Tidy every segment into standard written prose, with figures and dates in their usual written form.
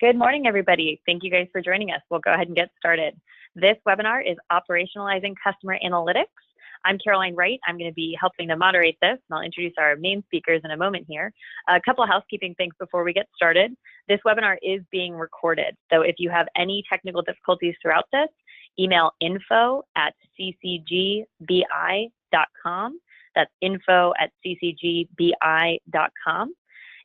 Good morning, everybody. Thank you guys for joining us. We'll go ahead and get started. This webinar is Operationalizing Customer Analytics. I'm Caroline Wright. I'm going to be helping to moderate this, and I'll introduce our main speakers in a moment here. A couple of housekeeping things before we get started. This webinar is being recorded, so if you have any technical difficulties throughout this, email info@ccgbi.com. That's info@ccgbi.com.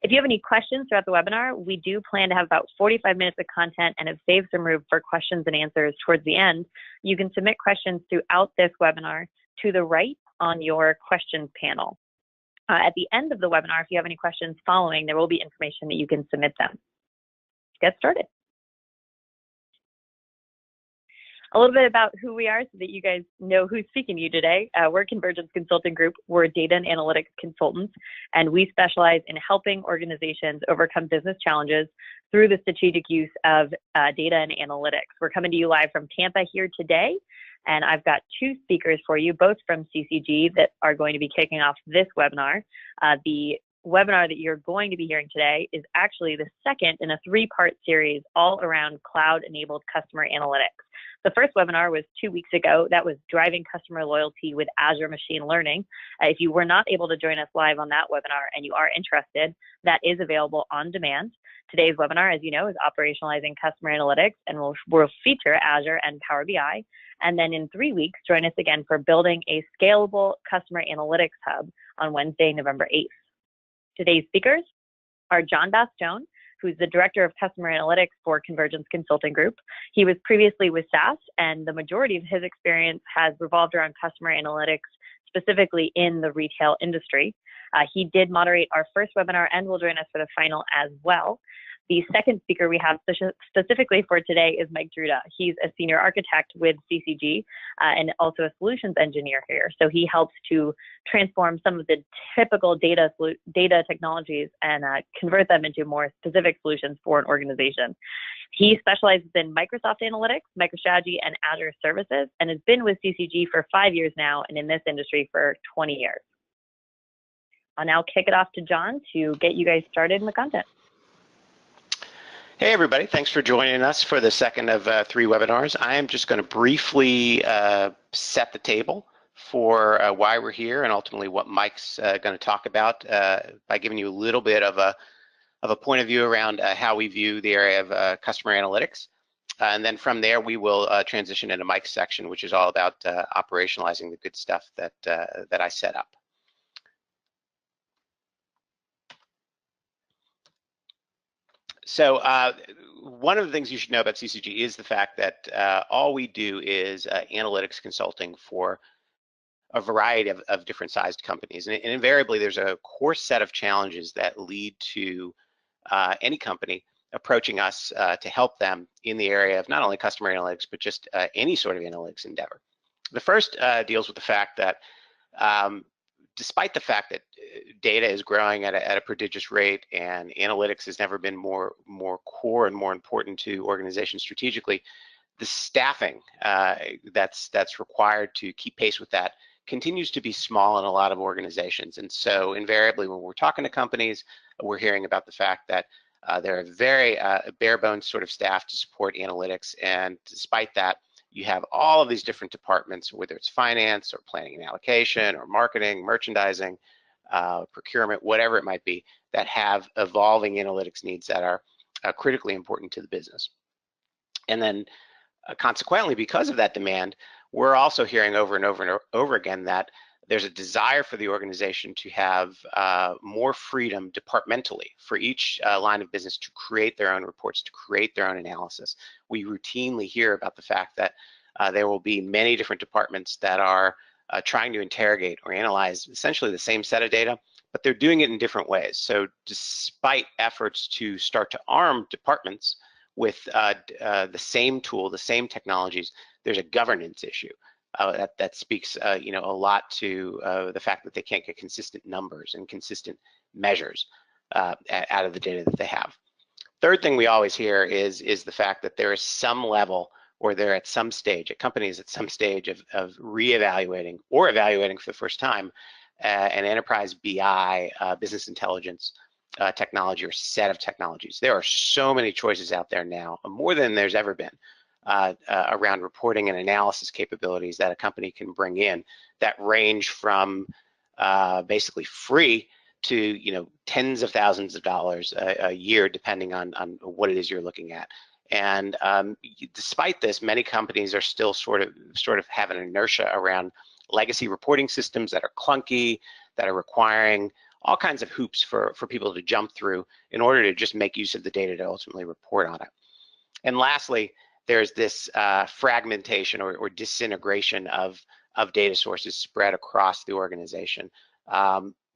If you have any questions throughout the webinar, we do plan to have about 45 minutes of content and have saved some room for questions and answers towards the end. You can submit questions throughout this webinar to the right on your questions panel. At the end of the webinar, if you have any questions following, there will be information that you can submit them. Let's get started. A little bit about who we are so that you guys know who's speaking to you today. We're Convergence Consulting Group. We're data and analytics consultants, and we specialize in helping organizations overcome business challenges through the strategic use of data and analytics. We're coming to you live from Tampa here today, and I've got two speakers for you, both from CCG, that are going to be kicking off this webinar. The webinar that you're going to be hearing today is actually the second in a three-part series all around cloud-enabled customer analytics. The first webinar was 2 weeks ago. That was driving customer loyalty with Azure machine learning. If you were not able to join us live on that webinar and you are interested, that is available on demand. Today's webinar, as you know, is Operationalizing Customer Analytics, and we'll feature Azure and Power BI. And then in 3 weeks, join us again for building a scalable customer analytics hub on Wednesday, November 8th. Today's speakers are John Bastone, who's the Director of Customer Analytics for Convergence Consulting Group. He was previously with SAS, and the majority of his experience has revolved around customer analytics, specifically in the retail industry. He did moderate our first webinar and will join us for the final as well. The second speaker we have specifically for today is Mike Druta. He's a senior architect with CCG and also a solutions engineer here. So he helps to transform some of the typical data technologies and convert them into more specific solutions for an organization. He specializes in Microsoft Analytics, MicroStrategy, and Azure services, and has been with CCG for 5 years now and in this industry for 20 years. I'll now kick it off to John to get you guys started in the content. Hey everybody, thanks for joining us for the second of 3 webinars. I am just going to briefly set the table for why we're here and ultimately what Mike's going to talk about by giving you a little bit of a point of view around how we view the area of customer analytics. And then from there we will transition into Mike's section, which is all about operationalizing the good stuff that I set up. So one of the things you should know about CCG is the fact that all we do is analytics consulting for a variety of different sized companies. And invariably, there's a core set of challenges that lead to any company approaching us to help them in the area of not only customer analytics, but just any sort of analytics endeavor. The first deals with the fact that despite the fact that data is growing at a prodigious rate and analytics has never been more core and more important to organizations strategically, the staffing that's required to keep pace with that continues to be small in a lot of organizations. And so invariably when we're talking to companies, we're hearing about the fact that they're a very bare bones sort of staff to support analytics, and despite that, you have all of these different departments, whether it's finance or planning and allocation or marketing, merchandising, procurement, whatever it might be, that have evolving analytics needs that are critically important to the business. And then consequently, because of that demand, we're also hearing over and over and over again that there's a desire for the organization to have more freedom departmentally for each line of business to create their own reports, to create their own analysis. We routinely hear about the fact that there will be many different departments that are trying to interrogate or analyze essentially the same set of data, but they're doing it in different ways. So despite efforts to start to arm departments with the same tool, the same technologies, there's a governance issue. That speaks a lot to the fact that they can't get consistent numbers and consistent measures out of the data that they have. Third thing we always hear is the fact that there is some level, or they're at some stage, at companies at some stage of reevaluating or evaluating for the first time an enterprise BI, business intelligence technology or set of technologies. There are so many choices out there now, more than there's ever been, around reporting and analysis capabilities that a company can bring in that range from basically free to tens of thousands of dollars a year, depending on what it is you're looking at. And despite this, many companies are still sort of have an inertia around legacy reporting systems that are clunky, that are requiring all kinds of hoops for people to jump through in order to just make use of the data to ultimately report on it. And lastly, there's this fragmentation or disintegration of data sources spread across the organization.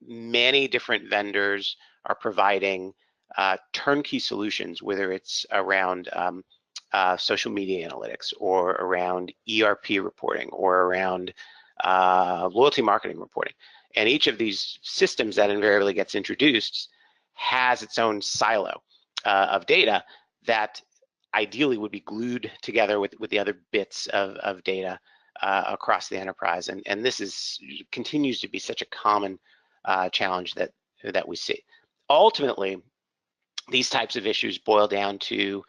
Many different vendors are providing turnkey solutions, whether it's around social media analytics or around ERP reporting or around loyalty marketing reporting. And each of these systems that invariably gets introduced has its own silo of data that ideally would be glued together with the other bits of data across the enterprise. And this continues to be such a common challenge that we see. Ultimately, these types of issues boil down to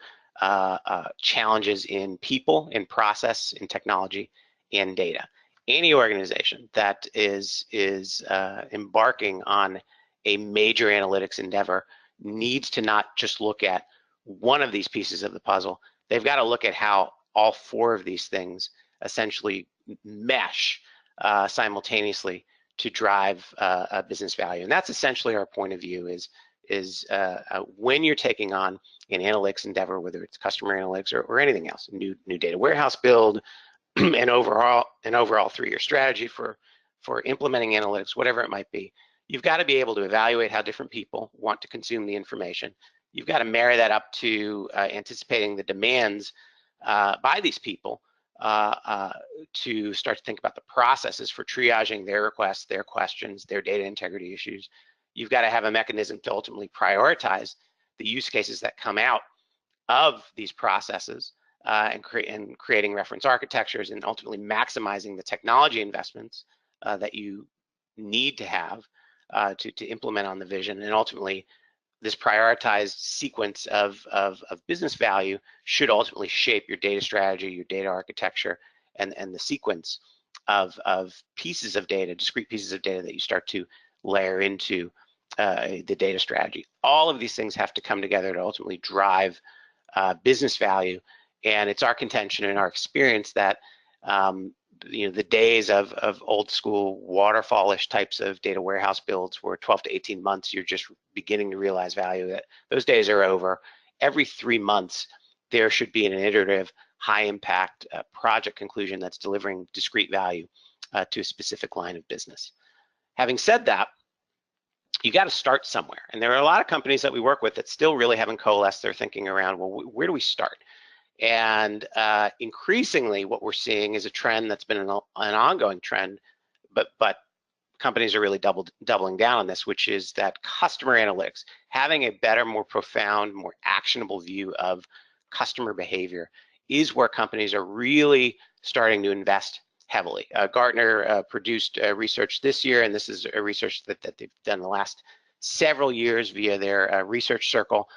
challenges in people, in process, in technology, in data. Any organization that is embarking on a major analytics endeavor needs to not just look at one of these pieces of the puzzle. They've got to look at how all four of these things essentially mesh simultaneously to drive business value. And that's essentially our point of view is when you're taking on an analytics endeavor, whether it's customer analytics or anything else, new data warehouse build, an overall 3-year strategy for implementing analytics, whatever it might be, you've got to be able to evaluate how different people want to consume the information. You've got to marry that up to anticipating the demands by these people to start to think about the processes for triaging their requests, their questions, their data integrity issues. You've got to have a mechanism to ultimately prioritize the use cases that come out of these processes and creating reference architectures and ultimately maximizing the technology investments that you need to have to implement on the vision. And ultimately, this prioritized sequence of business value should ultimately shape your data strategy, your data architecture, and the sequence of pieces of data, discrete pieces of data that you start to layer into the data strategy. All of these things have to come together to ultimately drive business value. And it's our contention and our experience that the days of old school waterfallish types of data warehouse builds where 12 to 18 months you're just beginning to realize value, that those days are over. Every 3 months there should be an iterative high impact project conclusion that's delivering discrete value to a specific line of business. Having said that, you got to start somewhere, and there are a lot of companies that we work with that still really haven't coalesced their thinking around, well, where do we start? And increasingly what we're seeing is a trend that's been an ongoing trend, but companies are really doubling down on this, which is that customer analytics, having a better, more profound, more actionable view of customer behavior is where companies are really starting to invest heavily. Gartner produced research this year, and this is a research that they've done the last several years via their research circle,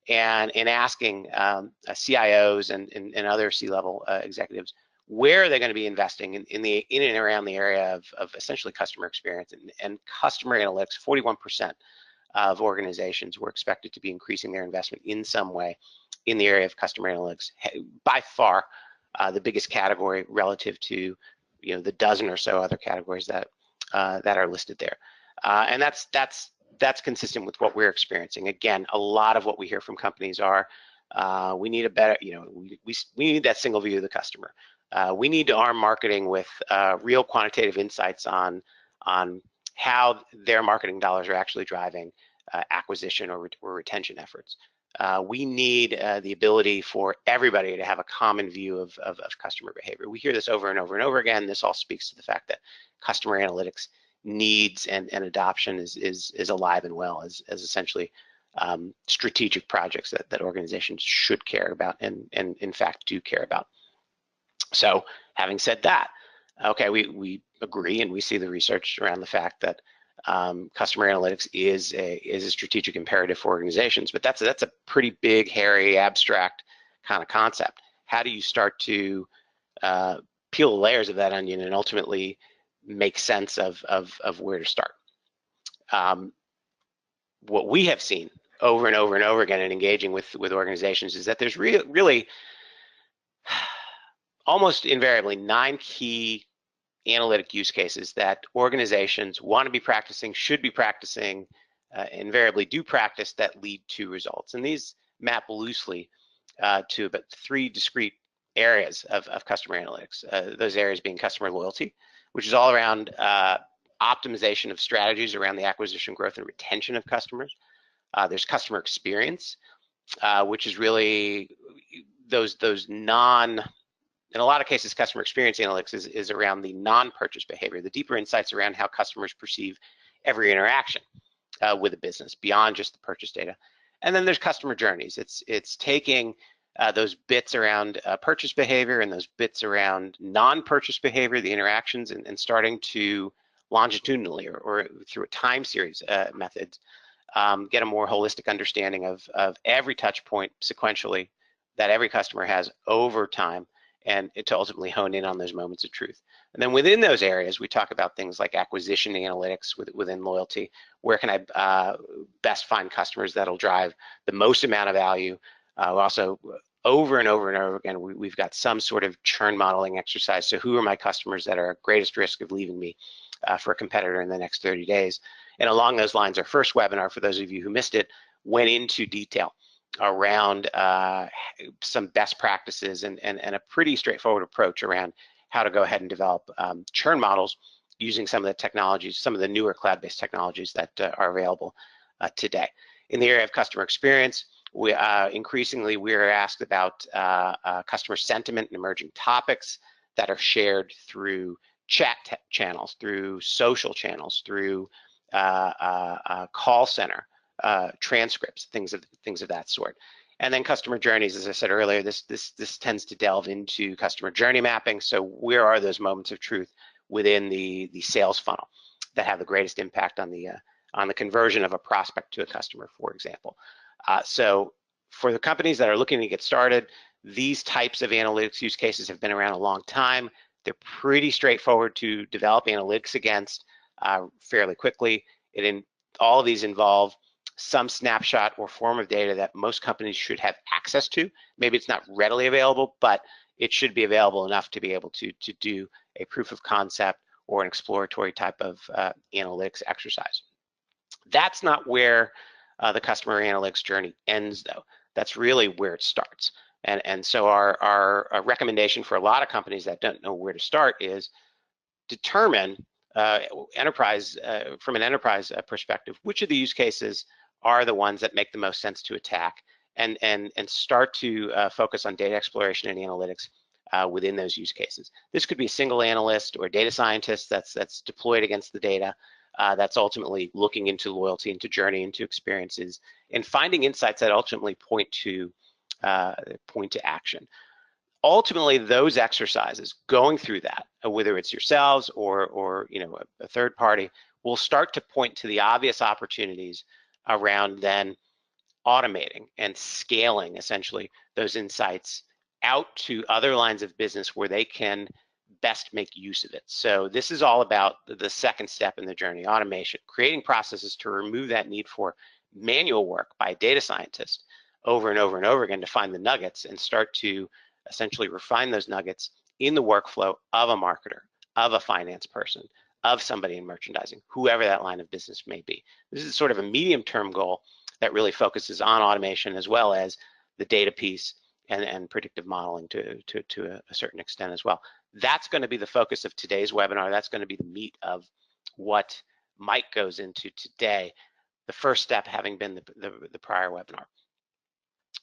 and in asking CIOs and other C-level executives, where are they going to be investing in and around the area of essentially customer experience and customer analytics. 41% of organizations were expected to be increasing their investment in some way in the area of customer analytics. By far, the biggest category relative to the dozen or so other categories that are listed there, and that's consistent with what we're experiencing. Again, a lot of what we hear from companies are, we need a better, we need that single view of the customer. We need to arm marketing with real quantitative insights on how their marketing dollars are actually driving acquisition or retention efforts. We need the ability for everybody to have a common view of customer behavior. We hear this over and over and over again. This all speaks to the fact that customer analytics needs and adoption is alive and well as essentially strategic projects that organizations should care about and in fact do care about. So having said that, okay, we agree and we see the research around the fact that customer analytics is a strategic imperative for organizations, but that's a pretty big, hairy, abstract kind of concept. How do you start to peel the layers of that onion and ultimately make sense of where to start? What we have seen over and over and over again in engaging with organizations is that there's really almost invariably 9 key analytic use cases that organizations want to be practicing, should be practicing, invariably do practice, that lead to results. And these map loosely to about 3 discrete areas of customer analytics. Those areas being customer loyalty, which is all around optimization of strategies around the acquisition, growth, and retention of customers. There's customer experience, which is really those in a lot of cases, customer experience analytics is around the non-purchase behavior, the deeper insights around how customers perceive every interaction with a business beyond just the purchase data. And then there's customer journeys. It's taking those bits around purchase behavior and those bits around non-purchase behavior, the interactions, and starting to longitudinally or through a time series methods, get a more holistic understanding of every touch point sequentially that every customer has over time, and to ultimately hone in on those moments of truth. And then within those areas, we talk about things like acquisition analytics within loyalty. Where can I best find customers that'll drive the most amount of value? Also, over and over and over again, we've got some sort of churn modeling exercise. So who are my customers that are at greatest risk of leaving me for a competitor in the next 30 days? And along those lines, our first webinar, for those of you who missed it, went into detail around some best practices and a pretty straightforward approach around how to go ahead and develop churn models using some of the technologies, some of the newer cloud-based technologies that are available today. In the area of customer experience, we increasingly we're asked about customer sentiment and emerging topics that are shared through chat channels, through social channels, through call center transcripts, things of that sort. And then customer journeys, as I said earlier, this tends to delve into customer journey mapping. So where are those moments of truth within the sales funnel that have the greatest impact on the conversion of a prospect to a customer, for example? So for the companies that are looking to get started, these types of analytics use cases have been around a long time. They're pretty straightforward to develop analytics against fairly quickly. All of these involve some snapshot or form of data that most companies should have access to. Maybe it's not readily available, but it should be available enough to be able to do a proof of concept or an exploratory type of analytics exercise. That's not where the customer analytics journey ends, though. That's really where it starts. And so our recommendation for a lot of companies that don't know where to start is determine from an enterprise perspective, which of the use cases are the ones that make the most sense to attack, and start to focus on data exploration and analytics within those use cases. This could be a single analyst or data scientist that's deployed against the data, that's ultimately looking into loyalty, into journey, into experiences, and finding insights that ultimately point to action. Ultimately, those exercises, going through that, whether it's yourselves or a third party, will start to point to the obvious opportunities around then automating and scaling essentially those insights out to other lines of business where they can best make use of it. So this is all about the second step in the journey, automation, creating processes to remove that need for manual work by a data scientist over and over and over again to find the nuggets and start to essentially refine those nuggets in the workflow of a marketer, of a finance person, of somebody in merchandising, whoever that line of business may be. This is sort of a medium-term goal that really focuses on automation as well as the data piece and predictive modeling to a certain extent as well. That's going to be the focus of today's webinar. That's going to be the meat of what Mike goes into today, the first step having been the prior webinar.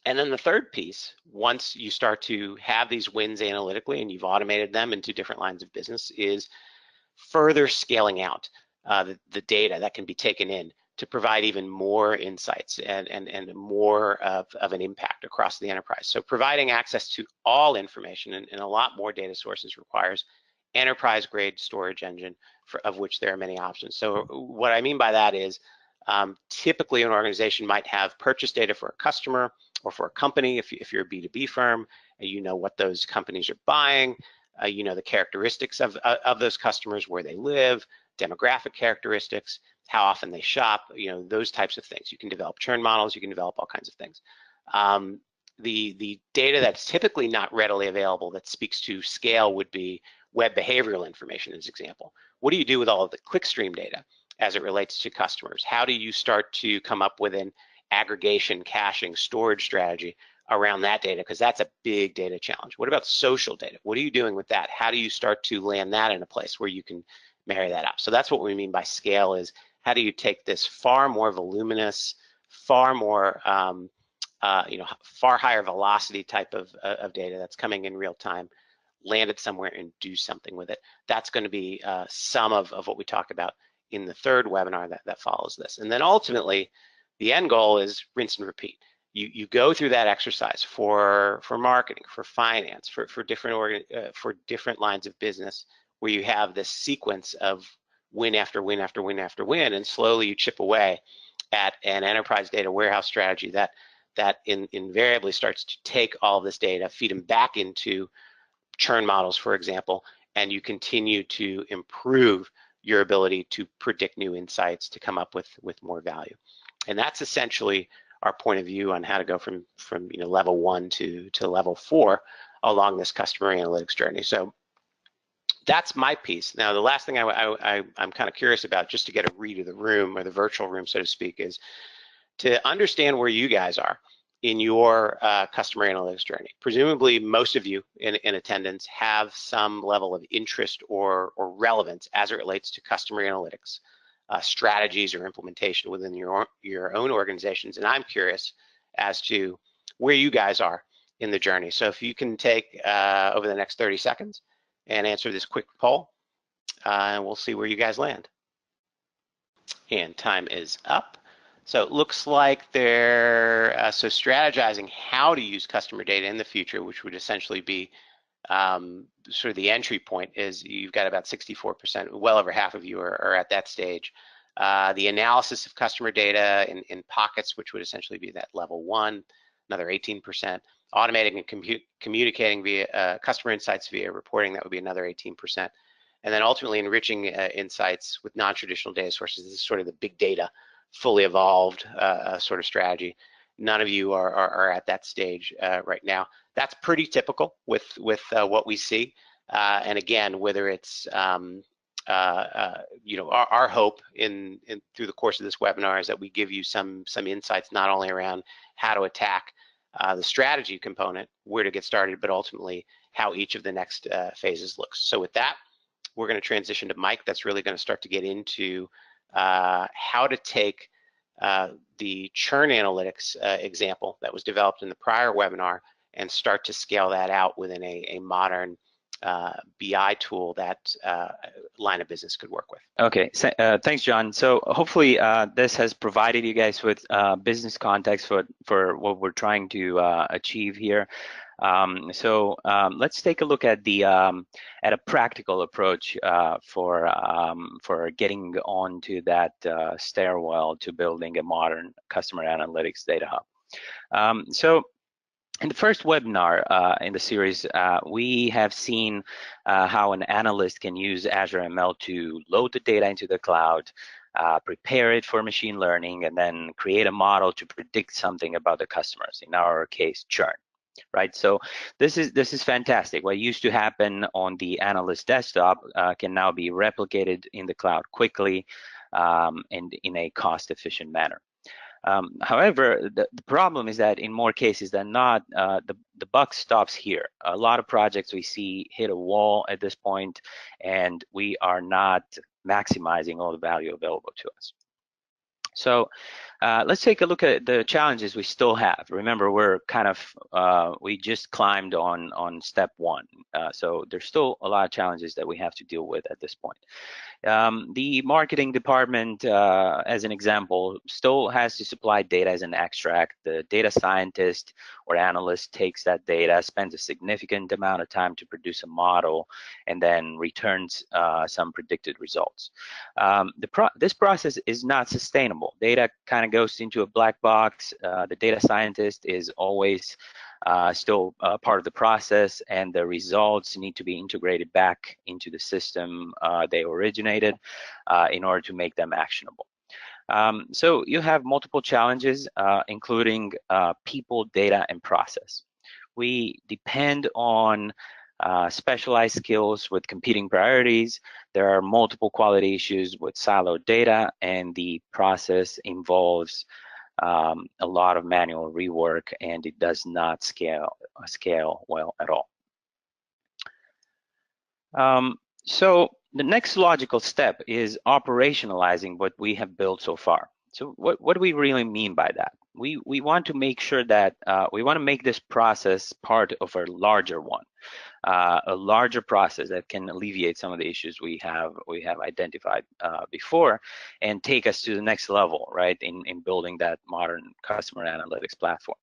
And then the third piece, once you start to have these wins analytically and you've automated them into different lines of business, is further scaling out the data that can be taken in to provide even more insights and more of an impact across the enterprise. So providing access to all information and a lot more data sources requires enterprise-grade storage engine of which there are many options. So what I mean by that is typically an organization might have purchase data for a customer or for a company. If you're a B2B firm, you know what those companies are buying, you know the characteristics of those customers, where they live, demographic characteristics, how often they shop, you know, those types of things. You can develop churn models, you can develop all kinds of things. The data that's typically not readily available that speaks to scale would be web behavioral information, as an example. What do you do with all of the clickstream data as it relates to customers? How do you start to come up with an aggregation, caching, storage strategy around that data? Because that's a big data challenge. What about social data? What are you doing with that? How do you start to land that in a place where you can marry that up? So that's what we mean by scale, is how do you take this far more voluminous, far more you know, far higher velocity type of data that's coming in real time, land it somewhere and do something with it. That's going to be some of what we talk about in the third webinar that follows this. And then ultimately, the end goal is rinse and repeat. You go through that exercise for marketing, for finance, for different lines of business, where you have this sequence of win after win after win after win, and slowly you chip away at an enterprise data warehouse strategy that invariably starts to take all this data, feed them back into churn models, for example, and you continue to improve your ability to predict new insights, to come up with more value. And that's essentially our point of view on how to go from you know, level 1 to level 4 along this customer analytics journey. So that's my piece. Now, the last thing I'm kind of curious about, just to get a read of the room, or the virtual room, so to speak, is to understand where you guys are in your customer analytics journey. Presumably, most of you in attendance have some level of interest or relevance as it relates to customer analytics, strategies or implementation within your own organizations. And I'm curious as to where you guys are in the journey. So if you can take over the next 30 seconds and answer this quick poll, and we'll see where you guys land. And time is up. So it looks like they're so strategizing how to use customer data in the future, which would essentially be sort of the entry point, is you've got about 64%, well over half of you are at that stage. The analysis of customer data in pockets, which would essentially be that level 1, another 18%. Automating and communicating via customer insights via reporting, that would be another 18%. And then ultimately enriching insights with non-traditional data sources. This is sort of the big data, fully evolved sort of strategy. None of you are at that stage right now. That's pretty typical with what we see. And again, whether it's you know, our hope in through the course of this webinar is that we give you some insights, not only around how to attack the strategy component, where to get started, but ultimately how each of the next phases looks. So with that, we're going to transition to Mike. That's really going to start to get into how to take the churn analytics example that was developed in the prior webinar and start to scale that out within a modern BI tool that line of business could work with. Okay, thanks, John. So hopefully this has provided you guys with business context for what we're trying to achieve here. Let's take a look at a practical approach for getting onto that stairwell to building a modern customer analytics data hub. In the first webinar in the series, we have seen how an analyst can use Azure ML to load the data into the cloud, prepare it for machine learning, and then create a model to predict something about the customers, in our case, churn. Right, so this is fantastic. What used to happen on the analyst desktop can now be replicated in the cloud quickly and in a cost-efficient manner. However, the problem is that in more cases than not, the buck stops here. A lot of projects we see hit a wall at this point, and we are not maximizing all the value available to us. So Let's take a look at the challenges we still have. Remember, we're kind of, we just climbed on step one. So there's still a lot of challenges that we have to deal with at this point. The marketing department, as an example, still has to supply data as an extract. The data scientist or analyst takes that data, spends a significant amount of time to produce a model, and then returns some predicted results. This process is not sustainable. Data kind of goes into a black box. The data scientist is always still part of the process, and the results need to be integrated back into the system they originated in order to make them actionable. So you have multiple challenges, including people, data, and process. We depend on specialized skills with competing priorities. There are multiple quality issues with siloed data, and the process involves a lot of manual rework, and it does not scale well at all. So the next logical step is operationalizing what we have built so far. So what do we really mean by that? We want to make sure that we want to make this process part of a larger one. A larger process that can alleviate some of the issues we have identified before, and take us to the next level, right, in building that modern customer analytics platform.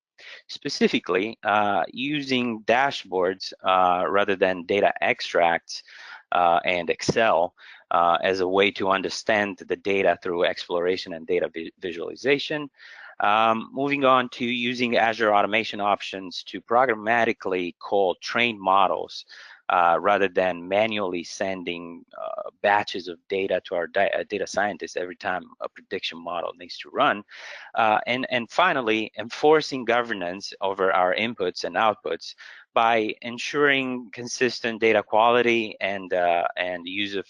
Specifically, using dashboards rather than data extracts and Excel as a way to understand the data through exploration and data visualization. Moving on to using Azure automation options to programmatically call trained models rather than manually sending batches of data to our data scientists every time a prediction model needs to run. And finally, enforcing governance over our inputs and outputs by ensuring consistent data quality and use of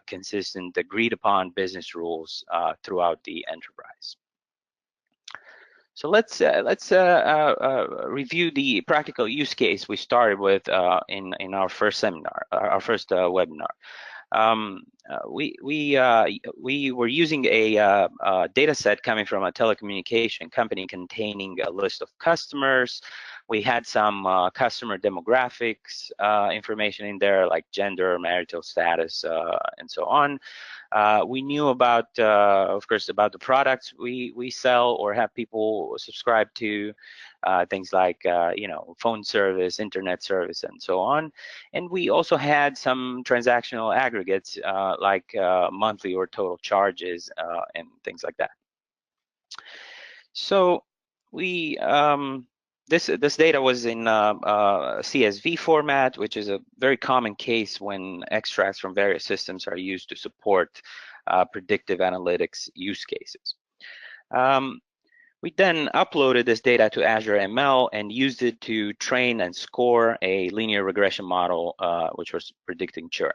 consistent agreed upon business rules throughout the enterprise. So let's review the practical use case we started with in our first seminar, our first webinar. We were using a data set coming from a telecommunication company containing a list of customers. We had some customer demographics information in there, like gender, marital status, and so on. We knew about, of course, about the products we sell or have people subscribe to, things like, you know, phone service, internet service, and so on. And we also had some transactional aggregates like monthly or total charges and things like that. So we this data was in CSV format, which is a very common case when extracts from various systems are used to support predictive analytics use cases. We then uploaded this data to Azure ML and used it to train and score a linear regression model, which was predicting churn.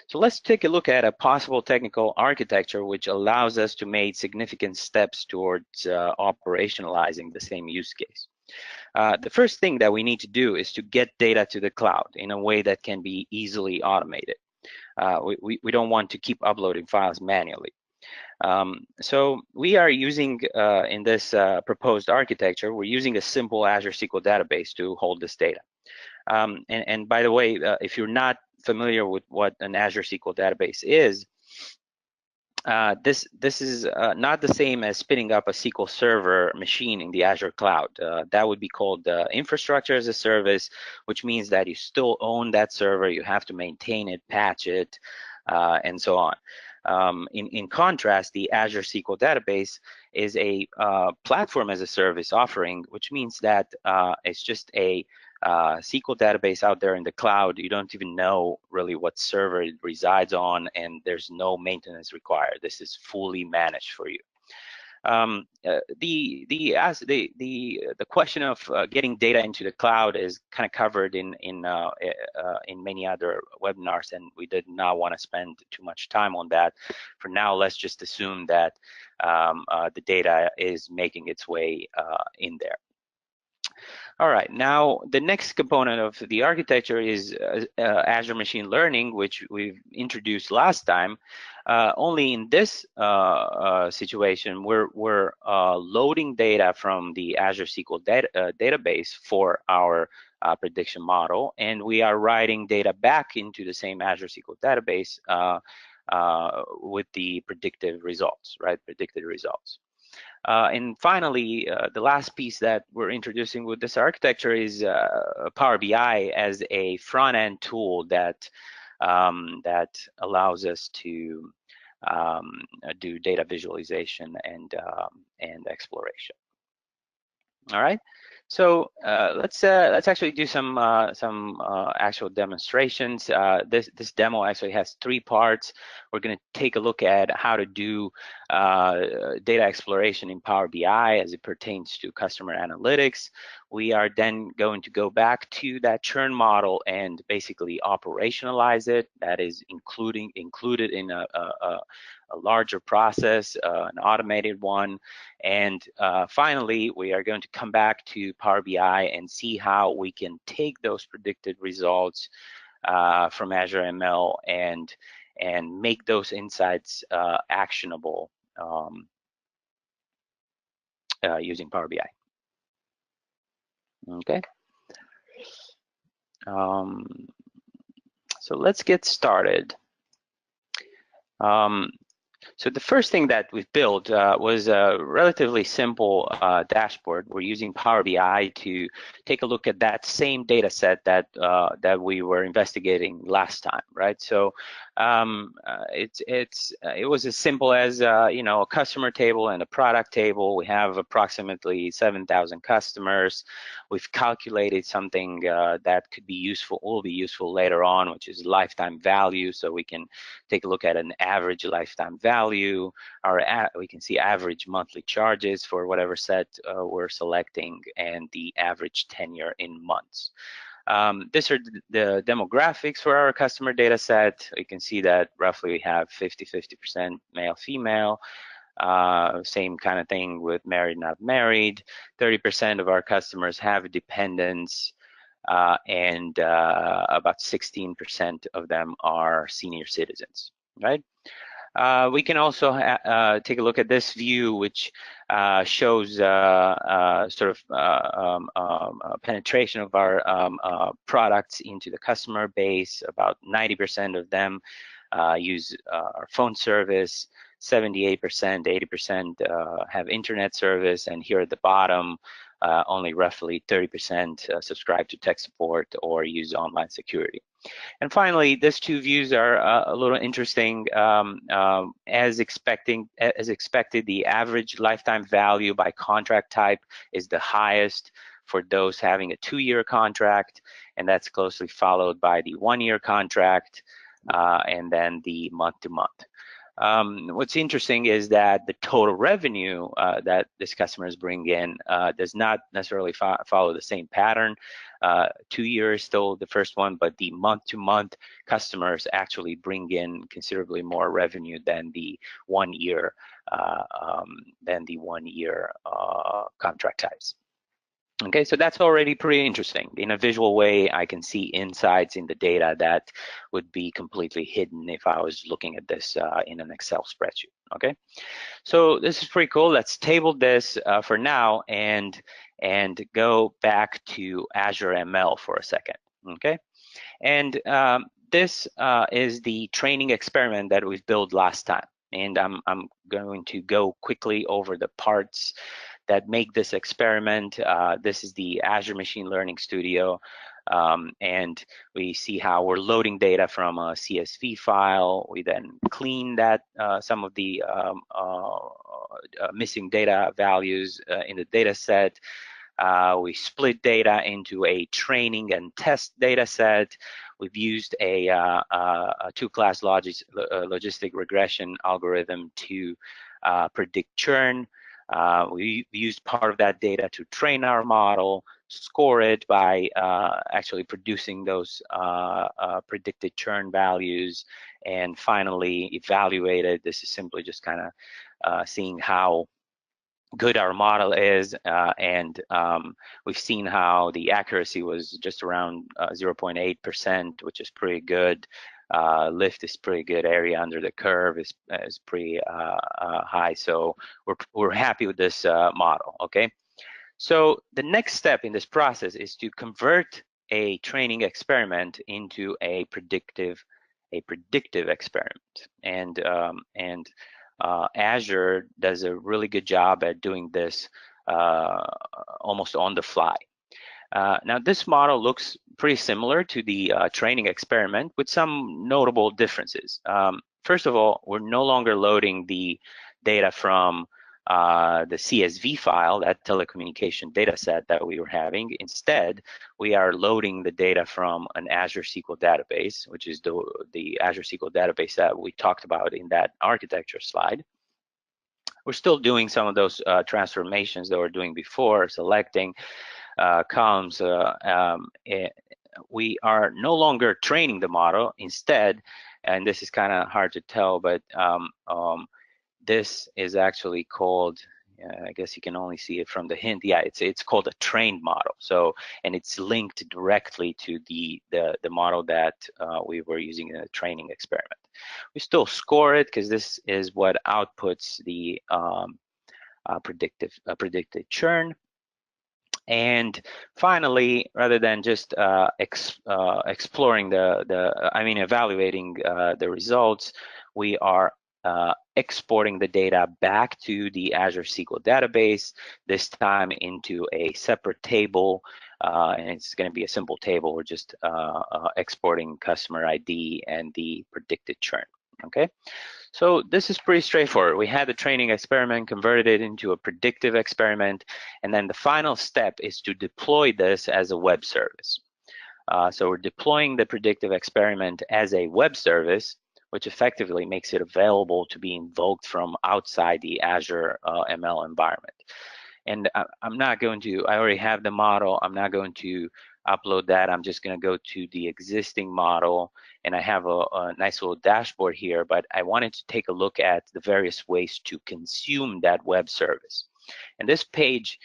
So let's take a look at a possible technical architecture which allows us to make significant steps towards operationalizing the same use case. The first thing that we need to do is to get data to the cloud in a way that can be easily automated. We don't want to keep uploading files manually. So we are using, in this proposed architecture, we're using a simple Azure SQL database to hold this data. And by the way, if you're not familiar with what an Azure SQL database is, this is not the same as spinning up a SQL Server machine in the Azure cloud. That would be called infrastructure as a service, which means that you still own that server, you have to maintain it, patch it, and so on. In contrast, the Azure SQL database is a platform as a service offering, which means that it's just a SQL database out there in the cloud. You don't even know really what server it resides on, and there's no maintenance required. This is fully managed for you. The question of getting data into the cloud is kind of covered in many other webinars, and we did not want to spend too much time on that. For now, let's just assume that the data is making its way in there. All right, now the next component of the architecture is Azure Machine Learning, which we've introduced last time. Only in this situation, we're loading data from the Azure SQL database for our prediction model, and we are writing data back into the same Azure SQL database with the predictive results, right? Predicted results. And finally, the last piece that we're introducing with this architecture is Power BI as a front-end tool that that allows us to do data visualization and exploration. All right. So let's actually do some actual demonstrations. This demo actually has 3 parts. We're going to take a look at how to do data exploration in Power BI as it pertains to customer analytics. We are then going to go back to that churn model and basically operationalize it. That is included in a larger process, an automated one. And finally, we are going to come back to Power BI and see how we can take those predicted results from Azure ML and make those insights actionable using Power BI. Okay. So let's get started. So the first thing that we've built was a relatively simple dashboard. We're using Power BI to take a look at that same data set that that we were investigating last time, right? So it was as simple as you know, a customer table and a product table. We have approximately 7,000 customers. We've calculated something that could be useful, will be useful later on, which is lifetime value. So we can take a look at an average lifetime value, or we can see average monthly charges for whatever set we're selecting, and the average tenure in months. These are the demographics for our customer data set. You can see that roughly we have 50% male, female. Same kind of thing with married, not married. 30% of our customers have dependents, and about 16% of them are senior citizens, right? We can also take a look at this view, which shows sort of penetration of our products into the customer base. About 90% of them use our phone service, 78%, 80% have internet service, and here at the bottom, only roughly 30% subscribe to tech support or use online security. And finally, these 2 views are a little interesting. As expected, the average lifetime value by contract type is the highest for those having a 2-year contract, and that's closely followed by the 1-year contract, and then the month-to-month. What's interesting is that the total revenue that these customers bring in does not necessarily follow the same pattern. 2 years still the first one, but the month-to-month customers actually bring in considerably more revenue than the 1-year contract types. Okay, so that's already pretty interesting. In a visual way, I can see insights in the data that would be completely hidden if I was looking at this in an Excel spreadsheet. Okay, so this is pretty cool. Let's table this for now and go back to Azure ML for a second. Okay, and this is the training experiment that we've built last time, and I'm going to go quickly over the parts that make this experiment. This is the Azure Machine Learning Studio, and we see how we're loading data from a CSV file. We then clean that some of the missing data values in the data set. We split data into a training and test data set. We've used a 2-class logistic regression algorithm to predict churn. We used part of that data to train our model, score it by actually producing those predicted churn values, and finally evaluate it. This is simply just kind of seeing how good our model is, and we've seen how the accuracy was just around 0.8%, which is pretty good. Lift is pretty good. Area under the curve is pretty high. So we're happy with this model. Okay. So the next step in this process is to convert a training experiment into a predictive experiment, and Azure does a really good job at doing this almost on the fly. Now this model looks pretty similar to the training experiment with some notable differences. First of all, we're no longer loading the data from the CSV file, that telecommunication data set that we were having. Instead, we are loading the data from an Azure SQL database, which is the Azure SQL database that we talked about in that architecture slide. We're still doing some of those transformations that we're doing before, selecting columns. We are no longer training the model. Instead, and this is kind of hard to tell, but this is actually called, I guess you can only see it from the hint. Yeah, it's called a trained model. So, and it's linked directly to the model that we were using in the training experiment. We still score it because this is what outputs the predicted churn. And finally, rather than just exploring evaluating the results, we are exporting the data back to the Azure SQL database, this time into a separate table, and it's going to be a simple table. We're just exporting customer ID and the predicted churn. Okay, so this is pretty straightforward. We had the training experiment, converted it into a predictive experiment, and then the final step is to deploy this as a web service. So we're deploying the predictive experiment as a web service, which effectively makes it available to be invoked from outside the Azure ML environment. And I'm not going to, I already have the model. I'm not going to upload that. I'm just going to go to the existing model, and I have a nice little dashboard here, but I wanted to take a look at the various ways to consume that web service. And this page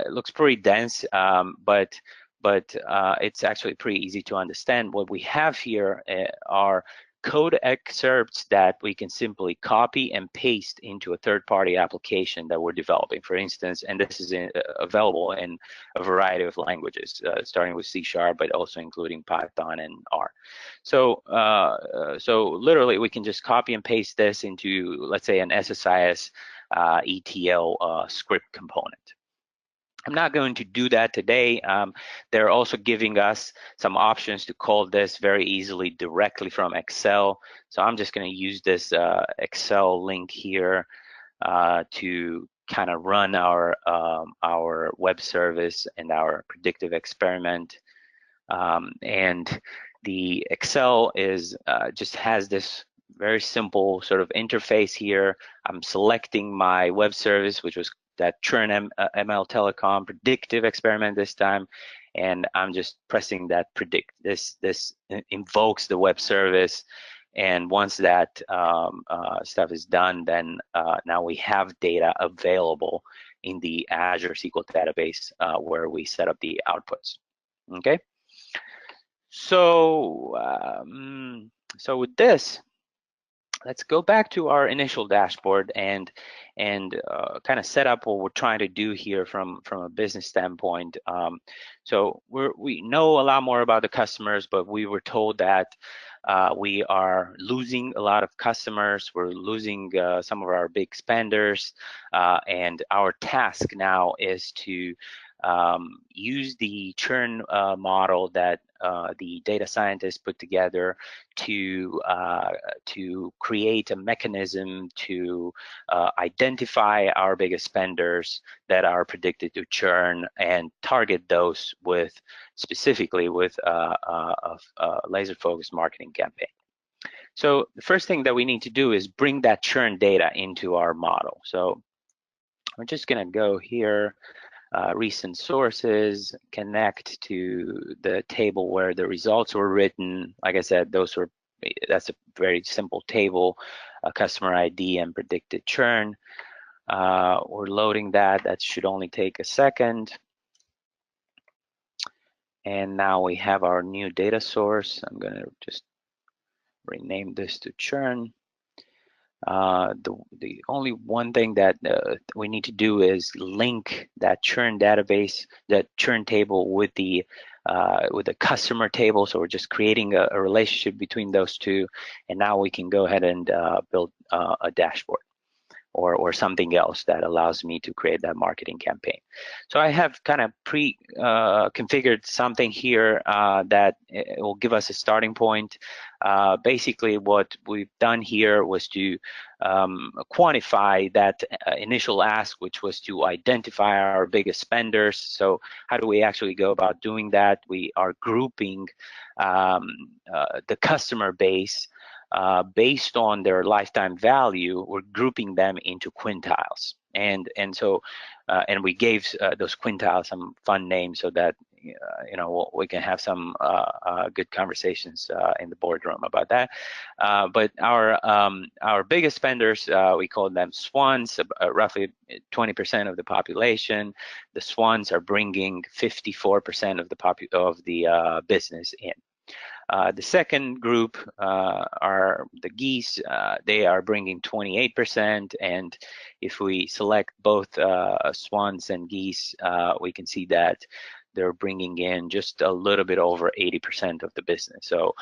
looks pretty dense, but it's actually pretty easy to understand. What we have here are code excerpts that we can simply copy and paste into a third-party application that we're developing, for instance, and this is available in a variety of languages, starting with C#, but also including Python and R. So, so literally, we can just copy and paste this into, let's say, an SSIS ETL script component. I'm not going to do that today. They're also giving us some options to call this very easily directly from Excel. So I'm just going to use this Excel link here to kind of run our web service and our predictive experiment. And the Excel is just has this very simple sort of interface here. I'm selecting my web service, which was that churn ML telecom predictive experiment this time, and I'm just pressing that predict. This invokes the web service, and once that stuff is done, then now we have data available in the Azure SQL database where we set up the outputs. Okay, so so with this, let's go back to our initial dashboard and kind of set up what we're trying to do here from a business standpoint. So we know a lot more about the customers, but we were told that we are losing a lot of customers. We're losing some of our big spenders, and our task now is to use the churn model that the data scientists put together to create a mechanism to identify our biggest spenders that are predicted to churn and target those specifically with a laser-focused marketing campaign. So the first thing that we need to do is bring that churn data into our model. So we're just going to go here. Recent sources, connect to the table where the results were written. Like I said, that's a very simple table, customer ID and predicted churn. We're loading that. That should only take a second. And now we have our new data source. I'm going to just rename this to churn. The only one thing that we need to do is link that churn database, that churn table with the customer table. So we're just creating a relationship between those two, and now we can go ahead and build a dashboard or something else that allows me to create that marketing campaign. So I have kind of configured something here that will give us a starting point. Basically, what we've done here was to quantify that initial ask, which was to identify our biggest spenders. So how do we actually go about doing that? We are grouping the customer base based on their lifetime value. We're grouping them into quintiles, and we gave those quintiles some fun names so that we can have some good conversations in the boardroom about that. But our biggest spenders, we call them swans, roughly 20% of the population. The swans are bringing 54% of the business in. The second group are the geese. They are bringing 28%, and if we select both swans and geese, we can see that they're bringing in just a little bit over 80% of the business. So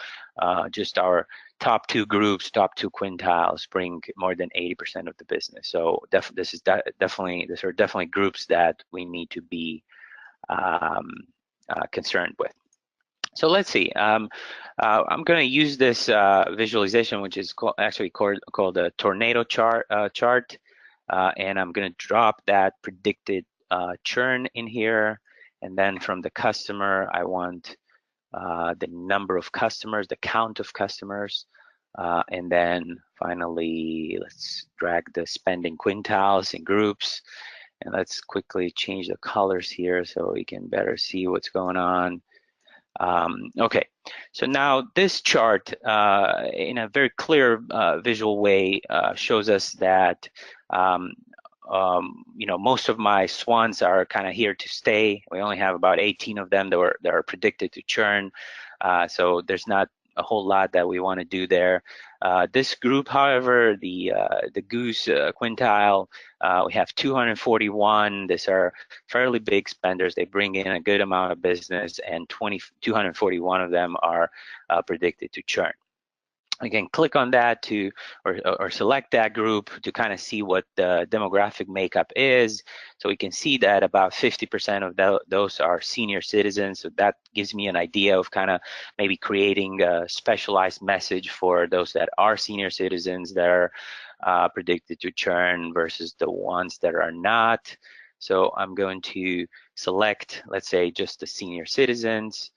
just our top two groups, top two quintiles, bring more than 80% of the business. So these are definitely groups that we need to be concerned with. So let's see. I'm going to use this visualization, which is actually called a tornado chart, and I'm going to drop that predicted churn in here. And then from the customer, I want the number of customers, the count of customers. And then finally, let's drag the spending quintiles in groups. And let's quickly change the colors here so we can better see what's going on. Okay, so now this chart in a very clear visual way shows us that most of my swans are kind of here to stay. We only have about 18 of them that are predicted to churn, so there's not a whole lot that we want to do there. This group, however, the goose quintile, we have 241. These are fairly big spenders. They bring in a good amount of business, and 241 of them are predicted to churn. Again, click on that or select that group to kind of see what the demographic makeup is. So we can see that about 50% of those are senior citizens. So that gives me an idea of kind of maybe creating a specialized message for those that are senior citizens that are predicted to churn versus the ones that are not. So I'm going to select, let's say, just the senior citizens.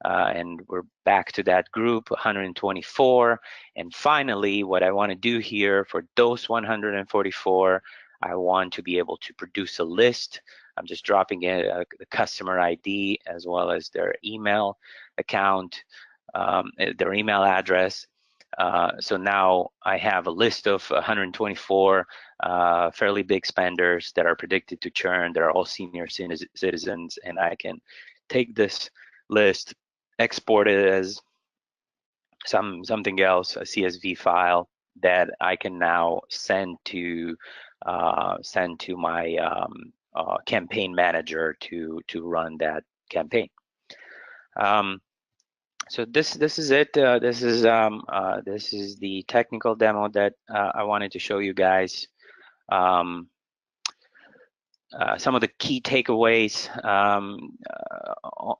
And we're back to that group, 124. And finally, what I want to do here for those 144, I want to be able to produce a list. I'm just dropping in the customer ID as well as their email account, their email address. So now I have a list of 124 fairly big spenders that are predicted to churn. They're all senior citizens, and I can take this list, export it as something else, a CSV file that I can now send to my campaign manager to run that campaign. So this is it. This is the technical demo that I wanted to show you guys. Some of the key takeaways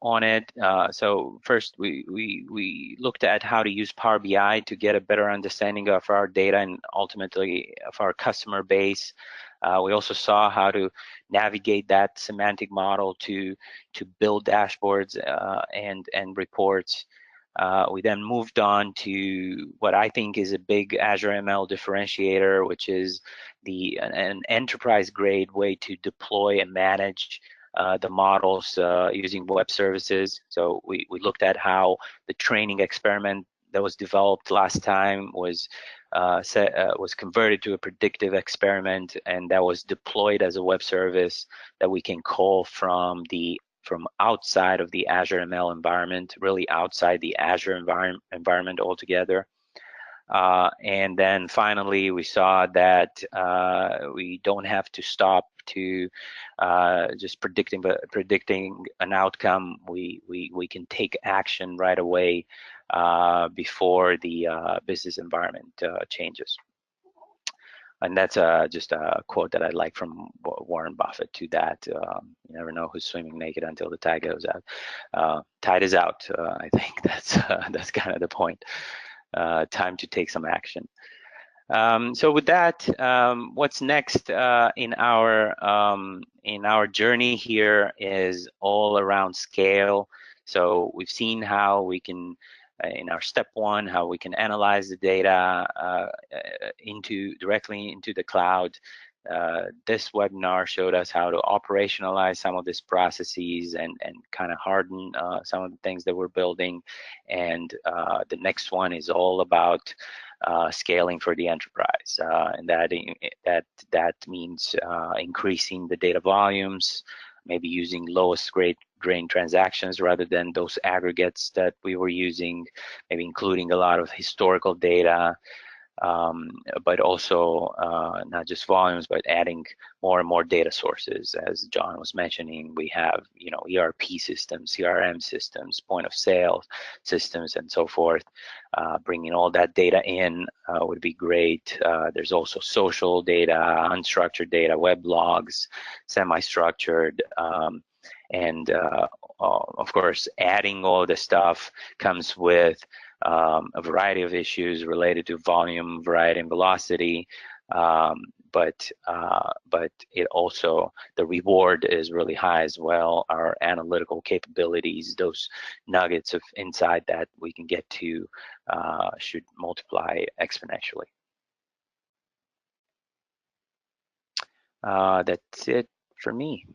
on it. So first, we looked at how to use Power BI to get a better understanding of our data and ultimately of our customer base. We also saw how to navigate that semantic model to build dashboards and reports. We then moved on to what I think is a big Azure ML differentiator, which is an enterprise-grade way to deploy and manage the models using web services. So we looked at how the training experiment that was developed last time was was converted to a predictive experiment, and that was deployed as a web service that we can call from outside of the Azure ML environment, really outside the Azure environment altogether. And then finally, we saw that we don't have to stop to just predicting an outcome. We can take action right away before the business environment changes. And that's just a quote that I like from Warren Buffett to that. You never know who's swimming naked until the tide goes out. Tide is out. I think that's kind of the point. Time to take some action. So with that, what's next in our journey here is all around scale. So we've seen how we can, in our step one, how we can analyze the data directly into the cloud. This webinar showed us how to operationalize some of these processes and kind of harden some of the things that we're building. And the next one is all about scaling for the enterprise, and that means increasing the data volumes, maybe using lowest grain transactions rather than those aggregates that we were using, maybe including a lot of historical data, but also not just volumes, but adding more and more data sources. As John was mentioning, we have, ERP systems, CRM systems, point of sale systems, and so forth. Bringing all that data in would be great. There's also social data, unstructured data, web logs, semi-structured, and of course, adding all this stuff comes with a variety of issues related to volume, variety, and velocity. But it also, the reward is really high as well. Our analytical capabilities, those nuggets of insight that we can get to should multiply exponentially. That's it for me.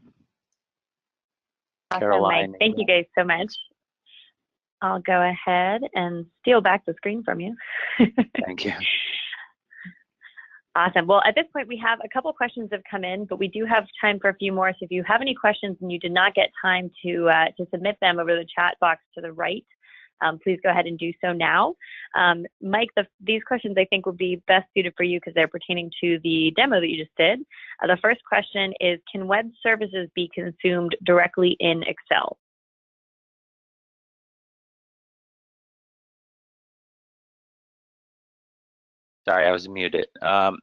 Awesome, Caroline, Mike. Thank you guys so much. I'll go ahead and steal back the screen from you. Thank you. Awesome. Well, at this point, we have a couple questions have come in, but we do have time for a few more. So if you have any questions and you did not get time to submit them over the chat box to the right, please go ahead and do so now. Mike, these questions I think would be best suited for you because they're pertaining to the demo that you just did. The first question is, can web services be consumed directly in Excel? Sorry, I was muted.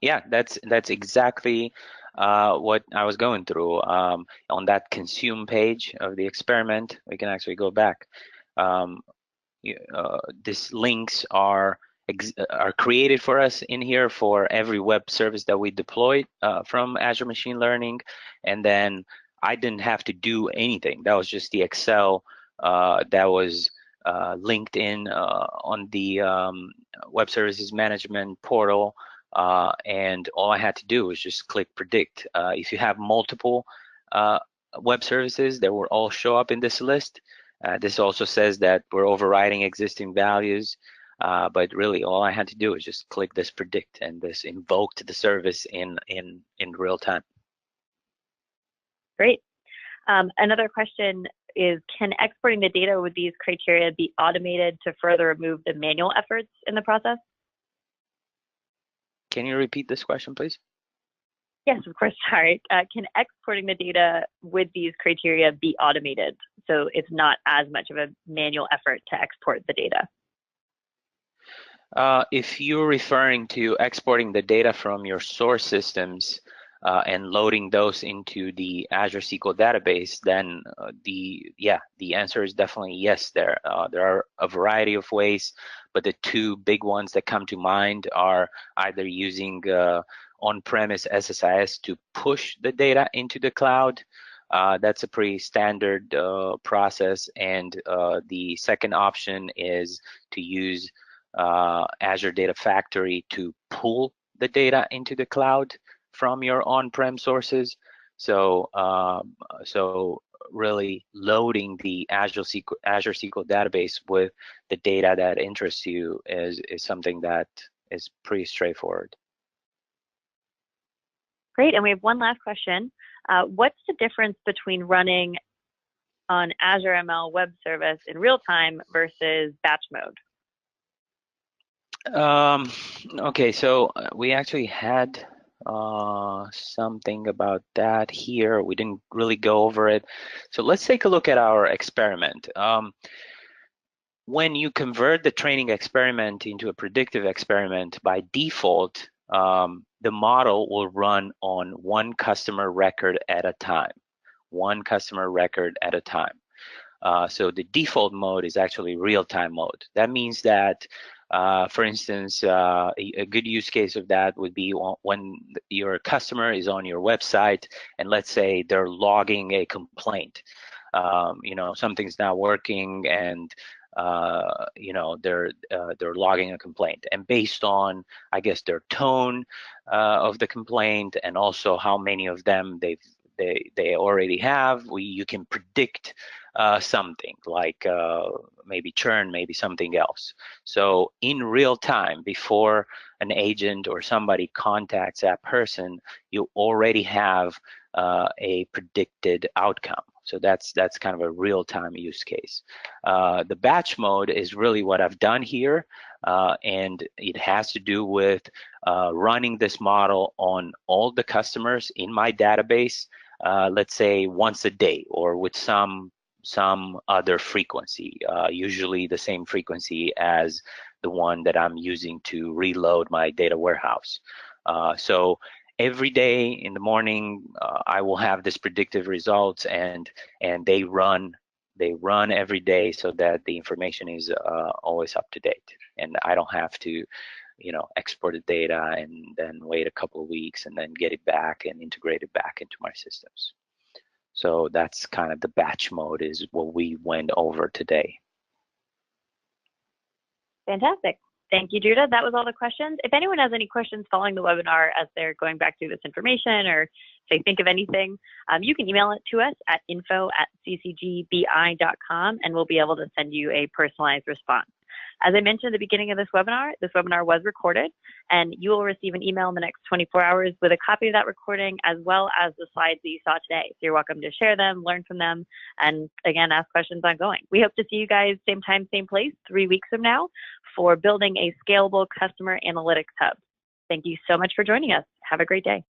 Yeah, that's exactly what I was going through. On that consume page of the experiment, we can actually go back. These links are created for us in here for every web service that we deployed from Azure Machine Learning, and then I didn't have to do anything. That was just the Excel that was linked in on the web services management portal, and all I had to do was just click predict. If you have multiple web services, they will all show up in this list. This also says that we're overriding existing values, but really all I had to do was just click this predict, and this invoked the service in real time. Great. Another question is, can exporting the data with these criteria be automated to further remove the manual efforts in the process? Can you repeat this question, please? Yes, of course. Sorry. Can exporting the data with these criteria be automated so it's not as much of a manual effort to export the data? If you're referring to exporting the data from your source systems and loading those into the Azure SQL database, then the answer is definitely yes. There are a variety of ways, but the two big ones that come to mind are either using on-premise SSIS to push the data into the cloud. That's a pretty standard process, and the second option is to use Azure Data Factory to pull the data into the cloud from your on-prem sources. So really loading the Azure SQL database with the data that interests you is something that is pretty straightforward. Great, and we have one last question. What's the difference between running on Azure ML Web Service in real time versus batch mode? Okay, so we actually had something about that here. We didn't really go over it. So let's take a look at our experiment. When you convert the training experiment into a predictive experiment, by default, the model will run on one customer record at a time. One customer record at a time. So the default mode is actually real-time mode. That means that, for instance, a good use case of that would be when your customer is on your website and let's say they're logging a complaint. You know, something's not working and you know, they're logging a complaint, and based on, I guess, their tone of the complaint and also how many of them they already have, you can predict something like maybe churn, maybe something else. So in real time, before an agent or somebody contacts that person, you already have a predicted outcome. So that's kind of a real-time use case. The batch mode is really what I've done here, and it has to do with running this model on all the customers in my database, let's say once a day or with some other frequency, usually the same frequency as the one that I'm using to reload my data warehouse. So every day in the morning, I will have this predictive results, and they run every day so that the information is always up to date, and I don't have to, you know, export the data and then wait a couple of weeks and then get it back and integrate it back into my systems. So that's kind of the batch mode is what we went over today. Fantastic. Thank you, Druta. That was all the questions. If anyone has any questions following the webinar as they're going back through this information, or if they think of anything, you can email it to us at info@ccgbi.com, and we'll be able to send you a personalized response. As I mentioned at the beginning of this webinar was recorded, and you will receive an email in the next 24 hours with a copy of that recording, as well as the slides that you saw today. So you're welcome to share them, learn from them, and again, ask questions ongoing. We hope to see you guys same time, same place, 3 weeks from now for building a scalable customer analytics hub. Thank you so much for joining us. Have a great day.